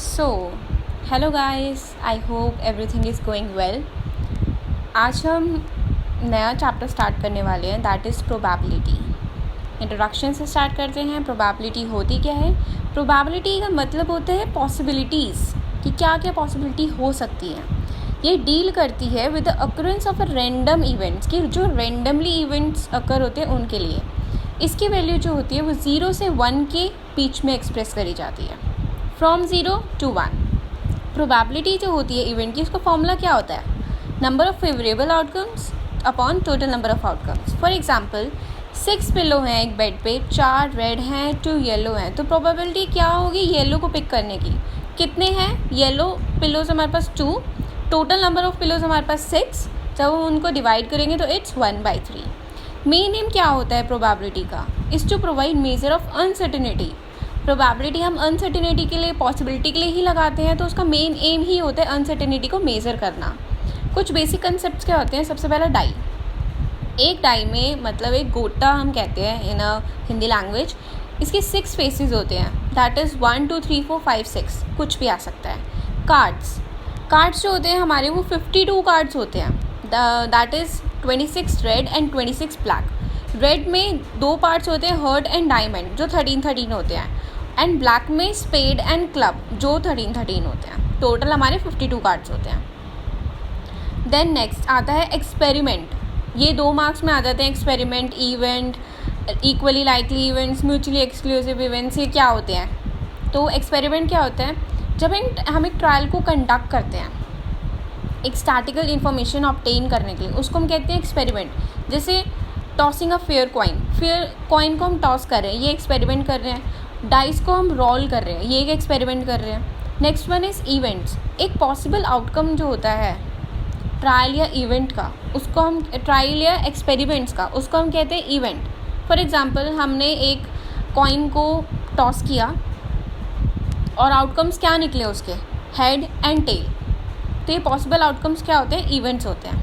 So hello guys, I hope everything is going well. आज हम नया चैप्टर स्टार्ट करने वाले हैं, दैट इज़ प्रोबेबिलिटी। इंट्रोडक्शन से स्टार्ट करते हैं। प्रोबेबिलिटी होती क्या है? प्रोबेबिलिटी का मतलब होता है पॉसिबिलिटीज़, कि क्या क्या पॉसिबिलिटी हो सकती है। ये डील करती है with the occurrence of a random events, कि जो रैंडमली इवेंट्स अकर होते हैं उनके लिए इसकी वैल्यू जो होती है वो 0 से 1 के बीच में एक्सप्रेस करी जाती है, फ्रॉम 0 to 1। प्रोबेबिलिटी जो होती है इवेंट की, उसका फॉर्मूला क्या होता है? Number of favourable outcomes upon total number of outcomes. For example 6 pillow हैं एक बेड पे, 4 रेड हैं, 2 येलो हैं, तो प्रोबेबिलिटी क्या होगी येलो को पिक करने की? कितने हैं येलो पिलोज हमारे पास? 2। टोटल नंबर ऑफ़ पिलोज हमारे पास 6। जब हम उनको डिवाइड करेंगे तो इट्स 1/3। मेन एम क्या होता है प्रोबेबिलिटी का? Is to provide measure of uncertainty. Probability हम अनसर्टेनिटी के लिए, पॉसिबिलिटी के लिए ही लगाते हैं, तो उसका मेन एम ही होता है अनसर्टेनिटी को मेज़र करना। कुछ बेसिक कंसेप्ट क्या होते हैं? सबसे पहला डाई। एक डाई में मतलब एक गोटा हम कहते हैं इन अ हिंदी लैंग्वेज। इसके 6 फेसेस होते हैं, दैट इज़ 1 2 3 4 5 6, कुछ भी आ सकता है। कार्ड्स जो होते हैं हमारे, वो 52 कार्ड्स होते हैं, that is 26 red and 26 black. Red में 2 पार्ट्स होते हैं, हर्ट एंड डायमंड, जो 13 होते हैं, एंड ब्लैक में स्पेड एंड क्लब, जो 13 होते हैं। टोटल हमारे 52 कार्ड्स होते हैं। देन नेक्स्ट आता है एक्सपेरिमेंट। ये 2 मार्क्स में आ जाते हैं। Experiment, event, equally likely events, mutually exclusive events, ये क्या होते हैं? तो एक्सपेरिमेंट क्या होता है? जब हम एक ट्रायल को कंडक्ट करते हैं एक स्टैटिकल इन्फॉर्मेशन ऑब्टेन करने के लिए, उसको हम कहते हैं एक्सपेरिमेंट। जैसे टॉसिंग अ फेयर कॉइन को हम टॉस कर रहे हैं, ये एक्सपेरिमेंट कर रहे हैं। डाइस को हम रोल कर रहे हैं, ये एक एक्सपेरिमेंट कर रहे हैं। Next one is events. एक पॉसिबल आउटकम जो होता है ट्रायल या इवेंट का, उसको हम ट्रायल या एक्सपेरिमेंट्स का, उसको हम कहते हैं इवेंट। फॉर एग्जांपल हमने एक कॉइन को टॉस किया और आउटकम्स क्या निकले उसके? Head and tail. तो ये पॉसिबल आउटकम्स क्या होते हैं? इवेंट्स होते हैं।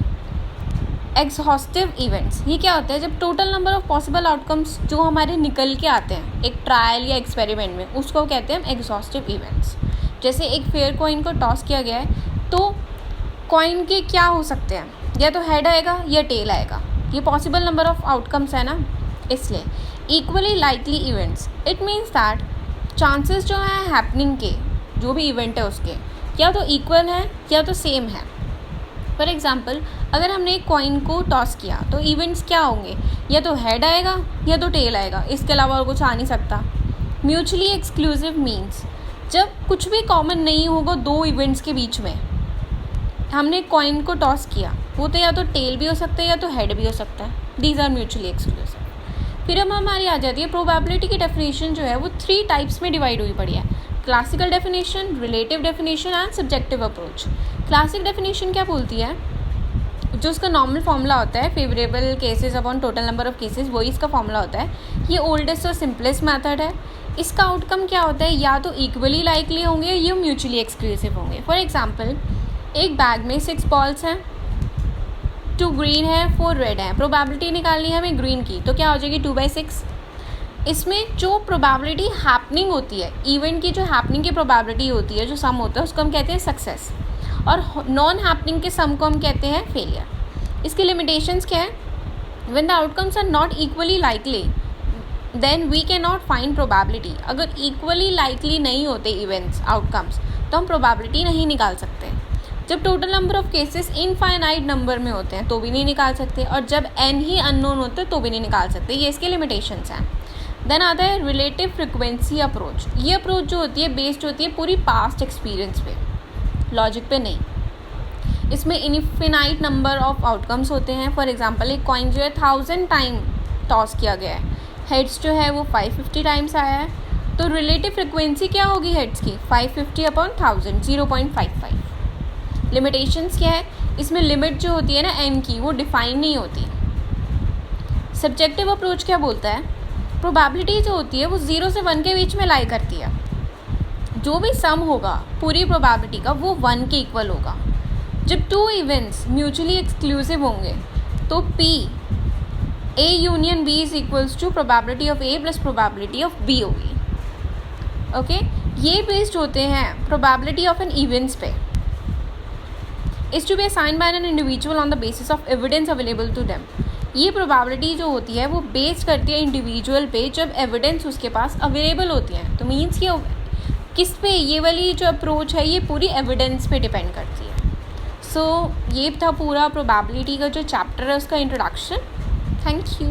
एग्जॉस्टिव इवेंट्स, ये क्या होता है? जब total number of possible outcomes जो हमारे निकल के आते हैं एक ट्रायल या एक्सपेरिमेंट में, उसको कहते हैं हम एग्जॉस्टिव इवेंट्स। जैसे एक फेयर कॉइन को टॉस किया गया है, तो कॉइन के क्या हो सकते हैं? या तो हेड आएगा या टेल आएगा। ये पॉसिबल नंबर ऑफ आउटकम्स है ना, इसलिए। Equally likely events, it means that chances जो हैं हैपनिंग के, जो भी इवेंट है उसके, या तो इक्वल है या तो सेम है। फॉर एग्जांपल अगर हमने एक कॉइन को टॉस किया तो इवेंट्स क्या होंगे? या तो हेड आएगा या तो टेल आएगा, इसके अलावा और कुछ आ नहीं सकता। म्यूचुअली एक्सक्लूसिव मीन्स, जब कुछ भी कॉमन नहीं होगा 2 इवेंट्स के बीच में। हमने कॉइन को टॉस किया, वो तो या तो टेल भी हो सकता है या तो हेड भी हो सकता है। These are mutually exclusive. फिर हम हमारी आ जाती है प्रोबेबिलिटी की डेफिनेशन जो है वो 3 टाइप्स में डिवाइड हुई पड़ी है। Classical definition, relative definition and subjective approach. Classic definition क्या बोलती है? जो उसका नॉर्मल फॉर्मूला होता है, favourable cases upon total number of cases, वही इसका फॉर्मूला होता है। ये ओल्डेस्ट और सिंपलेस्ट मेथड है। इसका आउटकम क्या होता है? या तो इक्वली लाइकली होंगे या म्यूचुअली एक्सक्लूसिव होंगे। फॉर एग्जाम्पल एक बैग में 6 बॉल्स हैं, 2 ग्रीन है, 4 रेड है। प्रोबेबिलिटी निकालनी है हमें ग्रीन की, तो क्या हो जाएगी? 2/6। इसमें जो प्रोबेबिलिटी हैपनिंग होती है, इवेंट की जो हैपनिंग की प्रोबेबिलिटी होती है, जो सम होता है, उसको हम कहते हैं सक्सेस, और नॉन हैपनिंग के सम को हम कहते हैं फेलियर। इसकी लिमिटेशंस क्या है? When the outcomes are not equally likely then we can not find probability. अगर इक्वली लाइकली नहीं होते इवेंट्स आउटकम्स, तो हम प्रोबेबिलिटी नहीं निकाल सकते। जब total number of cases infinite number में होते हैं तो भी नहीं निकाल सकते, और जब n ही अननोन होते हैं तो भी नहीं निकाल सकते। ये इसके लिमिटेशंस हैं। देन आता है रिलेटिव फ्रिक्वेंसी अप्रोच। ये अप्रोच जो होती है बेस्ड होती है पूरी पास्ट एक्सपीरियंस पे, लॉजिक पे नहीं। इसमें इनफिनाइट नंबर ऑफ आउटकम्स होते हैं। फॉर एग्जांपल एक कॉइन जो है 1000 टाइम टॉस किया गया है, हेड्स जो है वो 550 टाइम्स आया है, तो रिलेटिव फ्रिक्वेंसी क्या होगी हेड्स की? 550 अपॉन 1000, 0.55। लिमिटेशंस क्या है? इसमें लिमिट जो होती है ना n की, वो डिफाइन नहीं होती। सब्जेक्टिव अप्रोच क्या बोलता है? प्रोबेबिलिटी जो होती है वो 0 से 1 के बीच में लाई करती है। जो भी सम होगा पूरी प्रोबेबिलिटी का वो 1 के इक्वल होगा। जब 2 इवेंट्स म्यूचुअली एक्सक्लूसिव होंगे तो P A union B is equals to probability of A plus probability of B होगी। ओके, ये बेस्ड होते हैं प्रोबेबिलिटी ऑफ एन इवेंट्स पे. Is to be assign by an individual on the basis of evidence available to them. ये probability जो होती है वो बेस करती है इंडिविजुअल पे जब एविडेंस उसके पास अवेलेबल होती हैं. तो मीन्स ये किस पे, ये वाली जो अप्रोच है ये पूरी एविडेंस पे डिपेंड करती है. सो ये था पूरा प्रोबेबिलिटी का जो चैप्टर है उसका इंट्रोडक्शन. Thank you.